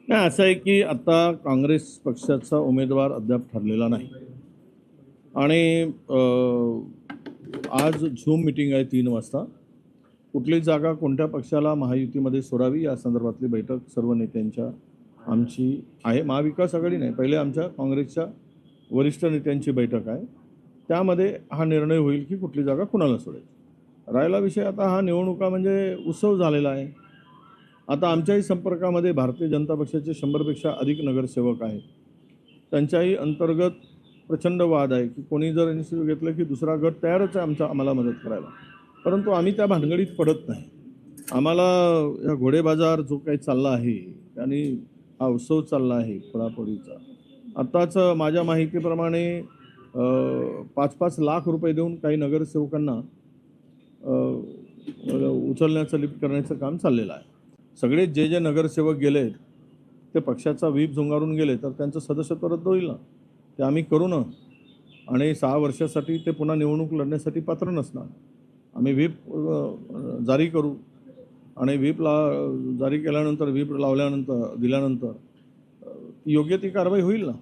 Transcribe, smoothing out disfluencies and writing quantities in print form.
नाही, असं आहे की आता काँग्रेस पक्षाचा उमेदवार अद्याप ठरलेला नाही आणि आज झूम मीटिंग आहे 3 वाजता. कुठली जागा कोणत्या पक्षाला महायुतीमध्ये सोडावी या संदर्भातली बैठक सर्व नेत्यांच्या आमची आहे. महाविकास आघाडी नाही, पहिले आमच्या काँग्रेसच्या वरिष्ठ नेत्यांची बैठक आहे. त्यामध्ये हा निर्णय होईल की कुठली जागा कुणाला सोडायची. राहिला विषय आता हा निवडणुका म्हणजे उत्सव झालेला आहे. आता आमच्याही संपर्कामध्ये भारतीय जनता पक्षाचे 100पेक्षा अधिक नगरसेवक आहेत. त्यांच्याही अंतर्गत प्रचंड वाद आहे की कोणी जर इनिशिएटिव्ह घेतलं की दुसरा गट तयारच आहे आम्हाला मदत करायला, परंतु आम्ही त्या भानगडीत पडत नाही. आम्हाला या घोडेबाजार जो काही चालला आहे आणि हा उत्सव चालला आहे फोडाफोडीचा, आत्ताच माझ्या माहितीप्रमाणे 5-5 लाख रुपये देऊन काही नगरसेवकांना उचलण्याचं लिफ्ट करण्याचं काम चाललेलं आहे. सगळे जे नगरसेवक गेले ते पक्षाचा व्हीप झुंगारून गेले तर त्यांचं सदस्यत्व रद्द होईल ना. ते आम्ही करू ना, आणि 6 वर्षासाठी ते पुन्हा निवडणूक लढण्यासाठी पात्र नसणार. आम्ही व्हीप जारी करू आणि जारी केल्यानंतर व्हीप दिल्यानंतर योग्य ती कारवाई होईल ना.